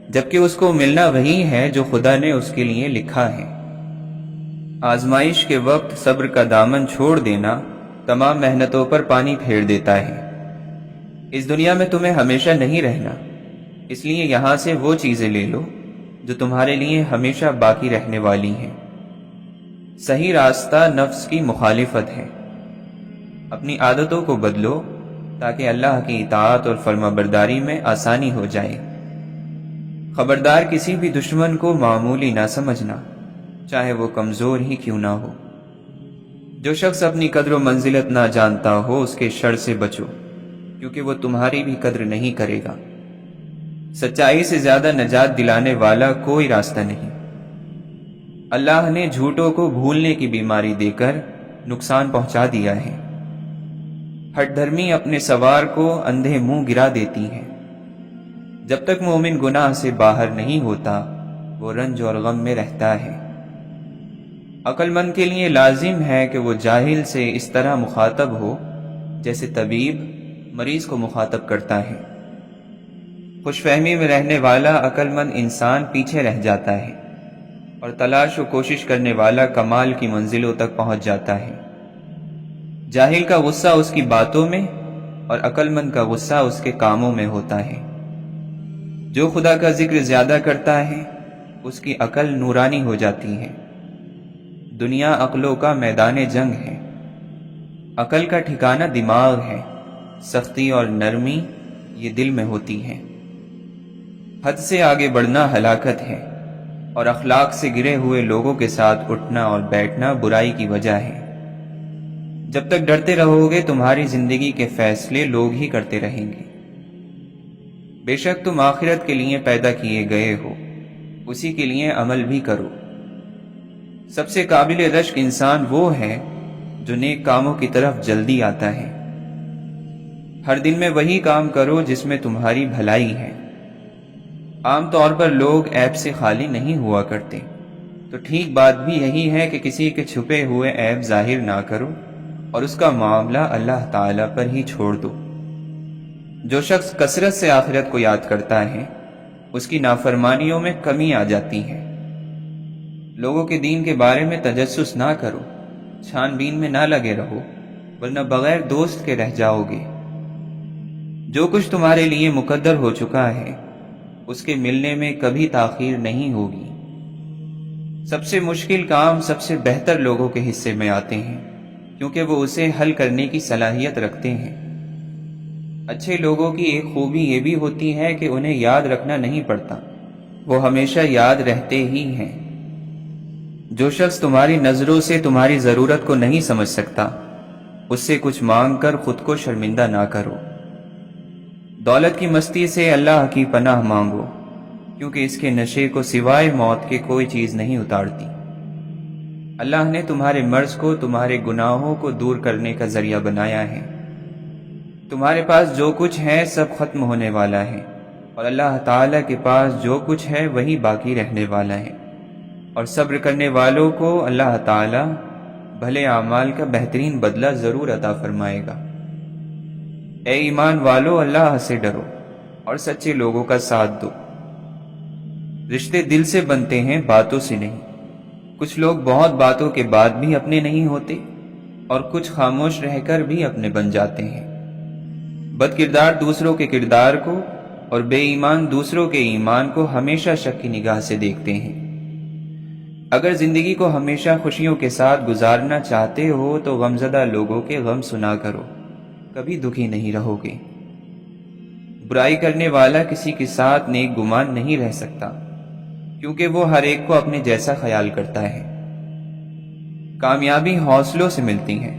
جبکہ اس کو ملنا وہی ہے جو خدا نے اس کے لیے لکھا ہے۔ آزمائش کے وقت صبر کا دامن چھوڑ دینا تمام محنتوں پر پانی پھیر دیتا ہے۔ اس دنیا میں تمہیں ہمیشہ نہیں رہنا، اس لیے یہاں سے وہ چیزیں لے لو جو تمہارے لیے ہمیشہ باقی رہنے والی ہیں۔ صحیح راستہ نفس کی مخالفت ہے۔ اپنی عادتوں کو بدلو تاکہ اللہ کی اطاعت اور فرما برداری میں آسانی ہو جائے۔ خبردار کسی بھی دشمن کو معمولی نہ سمجھنا، چاہے وہ کمزور ہی کیوں نہ ہو۔ جو شخص اپنی قدر و منزلت نہ جانتا ہو اس کے شر سے بچو، کیونکہ وہ تمہاری بھی قدر نہیں کرے گا۔ سچائی سے زیادہ نجات دلانے والا کوئی راستہ نہیں۔ اللہ نے جھوٹوں کو بھولنے کی بیماری دے کر نقصان پہنچا دیا ہے۔ ہٹ دھرمی اپنے سوار کو اندھے منہ گرا دیتی ہے۔ جب تک مومن گناہ سے باہر نہیں ہوتا وہ رنج اور غم میں رہتا ہے۔ عقل مند کے لیے لازم ہے کہ وہ جاہل سے اس طرح مخاطب ہو جیسے طبیب مریض کو مخاطب کرتا ہے۔ خوش فہمی میں رہنے والا عقل مند انسان پیچھے رہ جاتا ہے اور تلاش و کوشش کرنے والا کمال کی منزلوں تک پہنچ جاتا ہے۔ جاہل کا غصہ اس کی باتوں میں اور عقل مند کا غصہ اس کے کاموں میں ہوتا ہے۔ جو خدا کا ذکر زیادہ کرتا ہے اس کی عقل نورانی ہو جاتی ہے۔ دنیا عقلوں کا میدان جنگ ہے۔ عقل کا ٹھکانہ دماغ ہے، سختی اور نرمی یہ دل میں ہوتی ہے۔ حد سے آگے بڑھنا ہلاکت ہے اور اخلاق سے گرے ہوئے لوگوں کے ساتھ اٹھنا اور بیٹھنا برائی کی وجہ ہے۔ جب تک ڈرتے رہو گے تمہاری زندگی کے فیصلے لوگ ہی کرتے رہیں گے۔ بے شک تم آخرت کے لیے پیدا کیے گئے ہو، اسی کے لیے عمل بھی کرو۔ سب سے قابل رشک انسان وہ ہے جو نیک کاموں کی طرف جلدی آتا ہے۔ ہر دن میں وہی کام کرو جس میں تمہاری بھلائی ہے۔ عام طور پر لوگ عیب سے خالی نہیں ہوا کرتے، تو ٹھیک بات بھی یہی ہے کہ کسی کے چھپے ہوئے عیب ظاہر نہ کرو اور اس کا معاملہ اللہ تعالیٰ پر ہی چھوڑ دو۔ جو شخص کثرت سے آخرت کو یاد کرتا ہے اس کی نافرمانیوں میں کمی آ جاتی ہے۔ لوگوں کے دین کے بارے میں تجسس نہ کرو، چھان بین میں نہ لگے رہو، ورنہ بغیر دوست کے رہ جاؤ گے۔ جو کچھ تمہارے لیے مقدر ہو چکا ہے اس کے ملنے میں کبھی تاخیر نہیں ہوگی۔ سب سے مشکل کام سب سے بہتر لوگوں کے حصے میں آتے ہیں کیونکہ وہ اسے حل کرنے کی صلاحیت رکھتے ہیں۔ اچھے لوگوں کی ایک خوبی یہ بھی ہوتی ہے کہ انہیں یاد رکھنا نہیں پڑتا، وہ ہمیشہ یاد رہتے ہی ہیں۔ جو شخص تمہاری نظروں سے تمہاری ضرورت کو نہیں سمجھ سکتا اس سے کچھ مانگ کر خود کو شرمندہ نہ کرو۔ دولت کی مستی سے اللہ کی پناہ مانگو کیونکہ اس کے نشے کو سوائے موت کے کوئی چیز نہیں اتارتی۔ اللہ نے تمہارے مرض کو تمہارے گناہوں کو دور کرنے کا ذریعہ بنایا ہے۔ تمہارے پاس جو کچھ ہے سب ختم ہونے والا ہے اور اللہ تعالیٰ کے پاس جو کچھ ہے وہی باقی رہنے والا ہے، اور صبر کرنے والوں کو اللہ تعالیٰ بھلے اعمال کا بہترین بدلہ ضرور عطا فرمائے گا۔ اے ایمان والو، اللہ سے ڈرو اور سچے لوگوں کا ساتھ دو۔ رشتے دل سے بنتے ہیں، باتوں سے نہیں۔ کچھ لوگ بہت باتوں کے بعد بھی اپنے نہیں ہوتے اور کچھ خاموش رہ کر بھی اپنے بن جاتے ہیں۔ بد کردار دوسروں کے کردار کو اور بے ایمان دوسروں کے ایمان کو ہمیشہ شک کی نگاہ سے دیکھتے ہیں۔ اگر زندگی کو ہمیشہ خوشیوں کے ساتھ گزارنا چاہتے ہو تو غمزدہ لوگوں کے غم سنا کرو، کبھی دکھی نہیں رہو گے۔ برائی کرنے والا کسی کے ساتھ نیک گمان نہیں رہ سکتا کیونکہ وہ ہر ایک کو اپنے جیسا خیال کرتا ہے۔ کامیابی حوصلوں سے ملتی ہے،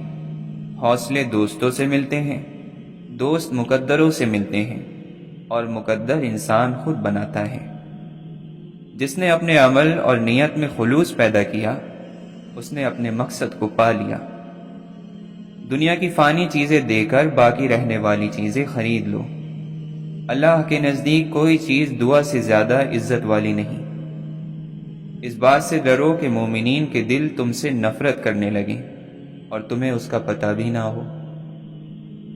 حوصلے دوستوں سے ملتے ہیں، دوست مقدروں سے ملتے ہیں اور مقدر انسان خود بناتا ہے۔ جس نے اپنے عمل اور نیت میں خلوص پیدا کیا اس نے اپنے مقصد کو پا لیا۔ دنیا کی فانی چیزیں دے کر باقی رہنے والی چیزیں خرید لو۔ اللہ کے نزدیک کوئی چیز دعا سے زیادہ عزت والی نہیں۔ اس بات سے ڈرو کہ مومنین کے دل تم سے نفرت کرنے لگیں اور تمہیں اس کا پتہ بھی نہ ہو۔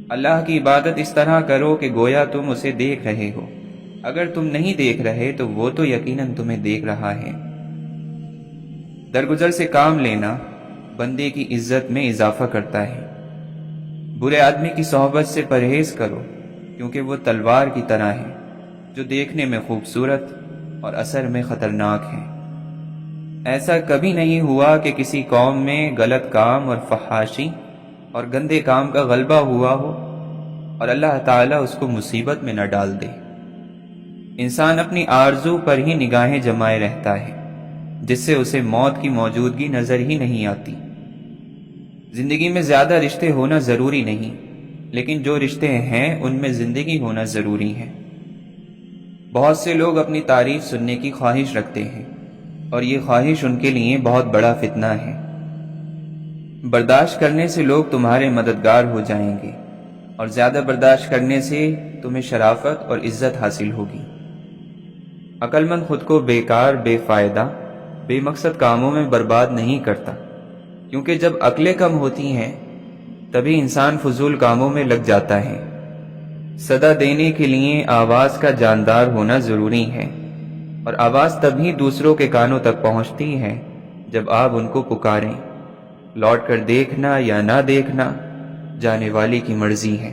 اللہ کی عبادت اس طرح کرو کہ گویا تم اسے دیکھ رہے ہو، اگر تم نہیں دیکھ رہے تو وہ تو یقیناً تمہیں دیکھ رہا ہے۔ درگزر سے کام لینا بندے کی عزت میں اضافہ کرتا ہے۔ برے آدمی کی صحبت سے پرہیز کرو کیونکہ وہ تلوار کی طرح ہے جو دیکھنے میں خوبصورت اور اثر میں خطرناک ہے۔ ایسا کبھی نہیں ہوا کہ کسی قوم میں غلط کام اور فحاشی اور گندے کام کا غلبہ ہوا ہو اور اللہ تعالیٰ اس کو مصیبت میں نہ ڈال دے۔ انسان اپنی آرزو پر ہی نگاہیں جمائے رہتا ہے جس سے اسے موت کی موجودگی نظر ہی نہیں آتی۔ زندگی میں زیادہ رشتے ہونا ضروری نہیں، لیکن جو رشتے ہیں ان میں زندگی ہونا ضروری ہے۔ بہت سے لوگ اپنی تعریف سننے کی خواہش رکھتے ہیں اور یہ خواہش ان کے لیے بہت بڑا فتنہ ہے۔ برداشت کرنے سے لوگ تمہارے مددگار ہو جائیں گے اور زیادہ برداشت کرنے سے تمہیں شرافت اور عزت حاصل ہوگی۔ عقل مند خود کو بیکار، بے فائدہ، بے مقصد کاموں میں برباد نہیں کرتا، کیونکہ جب عقلیں کم ہوتی ہیں تبھی انسان فضول کاموں میں لگ جاتا ہے۔ صدا دینے کے لیے آواز کا جاندار ہونا ضروری ہے، اور آواز تبھی دوسروں کے کانوں تک پہنچتی ہے جب آپ ان کو پکاریں۔ لوٹ کر دیکھنا یا نہ دیکھنا جانے والی کی مرضی ہے۔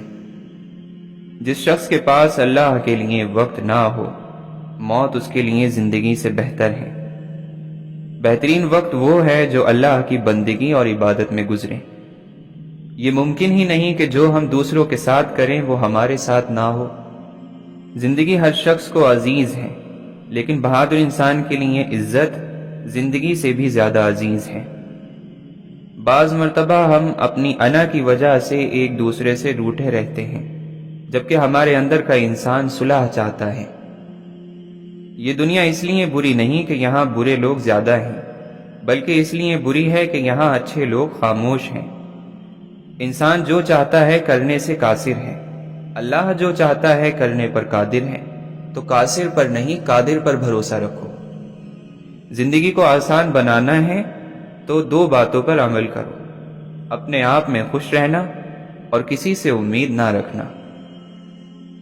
جس شخص کے پاس اللہ کے لیے وقت نہ ہو، موت اس کے لیے زندگی سے بہتر ہے۔ بہترین وقت وہ ہے جو اللہ کی بندگی اور عبادت میں گزرے۔ یہ ممکن ہی نہیں کہ جو ہم دوسروں کے ساتھ کریں وہ ہمارے ساتھ نہ ہو۔ زندگی ہر شخص کو عزیز ہے، لیکن بہادر انسان کے لیے عزت زندگی سے بھی زیادہ عزیز ہے۔ بعض مرتبہ ہم اپنی انا کی وجہ سے ایک دوسرے سے روٹھے رہتے ہیں، جبکہ ہمارے اندر کا انسان صلح چاہتا ہے۔ یہ دنیا اس لیے بری نہیں کہ یہاں برے لوگ زیادہ ہیں، بلکہ اس لیے بری ہے کہ یہاں اچھے لوگ خاموش ہیں۔ انسان جو چاہتا ہے کرنے سے قاصر ہے، اللہ جو چاہتا ہے کرنے پر قادر ہے، تو قاصر پر نہیں قادر پر بھروسہ رکھو۔ زندگی کو آسان بنانا ہے تو دو باتوں پر عمل کرو: اپنے آپ میں خوش رہنا اور کسی سے امید نہ رکھنا۔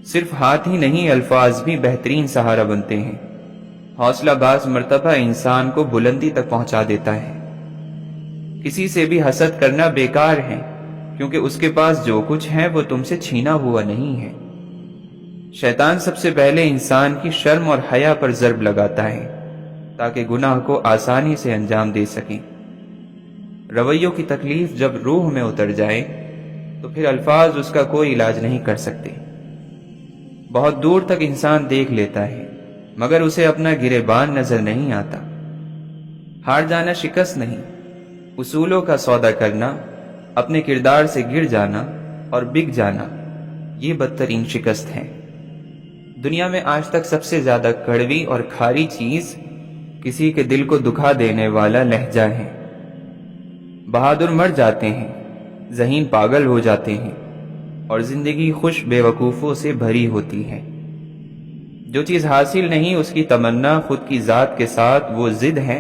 صرف ہاتھ ہی نہیں، الفاظ بھی بہترین سہارا بنتے ہیں۔ حوصلہ بعض مرتبہ انسان کو بلندی تک پہنچا دیتا ہے۔ کسی سے بھی حسد کرنا بیکار ہے، کیونکہ اس کے پاس جو کچھ ہے وہ تم سے چھینا ہوا نہیں ہے۔ شیطان سب سے پہلے انسان کی شرم اور حیا پر ضرب لگاتا ہے تاکہ گناہ کو آسانی سے انجام دے سکیں۔ رویوں کی تکلیف جب روح میں اتر جائے تو پھر الفاظ اس کا کوئی علاج نہیں کر سکتے۔ بہت دور تک انسان دیکھ لیتا ہے، مگر اسے اپنا گریبان نظر نہیں آتا۔ ہار جانا شکست نہیں، اصولوں کا سودا کرنا، اپنے کردار سے گر جانا اور بک جانا، یہ بدترین شکست ہے۔ دنیا میں آج تک سب سے زیادہ کڑوی اور کھاری چیز کسی کے دل کو دکھا دینے والا لہجہ ہے۔ بہادر مر جاتے ہیں، ذہین پاگل ہو جاتے ہیں، اور زندگی خوش بے وقوفوں سے بھری ہوتی ہے۔ جو چیز حاصل نہیں اس کی تمنا خود کی ذات کے ساتھ وہ ضد ہے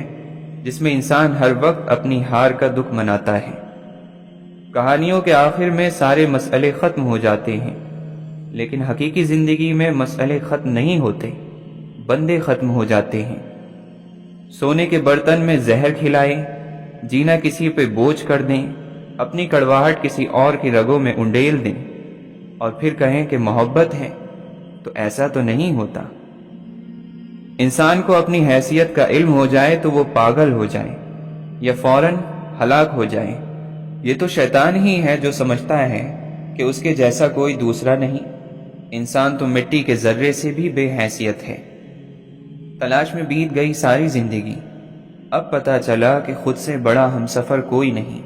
جس میں انسان ہر وقت اپنی ہار کا دکھ مناتا ہے۔ کہانیوں کے آخر میں سارے مسئلے ختم ہو جاتے ہیں، لیکن حقیقی زندگی میں مسئلے ختم نہیں ہوتے، بندے ختم ہو جاتے ہیں۔ سونے کے برتن میں زہر کھلائیں، جینا کسی پہ بوجھ کر دیں، اپنی کڑواہٹ کسی اور کی رگوں میں انڈیل دیں، اور پھر کہیں کہ محبت ہے، تو ایسا تو نہیں ہوتا۔ انسان کو اپنی حیثیت کا علم ہو جائے تو وہ پاگل ہو جائے یا فوراً ہلاک ہو جائے۔ یہ تو شیطان ہی ہے جو سمجھتا ہے کہ اس کے جیسا کوئی دوسرا نہیں۔ انسان تو مٹی کے ذرے سے بھی بے حیثیت ہے۔ تلاش میں بیت گئی ساری زندگی، اب پتہ چلا کہ خود سے بڑا ہمسفر کوئی نہیں۔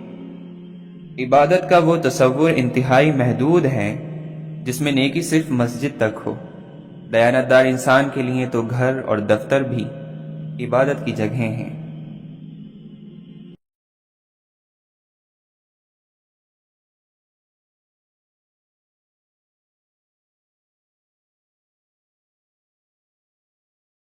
عبادت کا وہ تصور انتہائی محدود ہے جس میں نیکی صرف مسجد تک ہو۔ دیانتدار انسان کے لیے تو گھر اور دفتر بھی عبادت کی جگہیں ہیں۔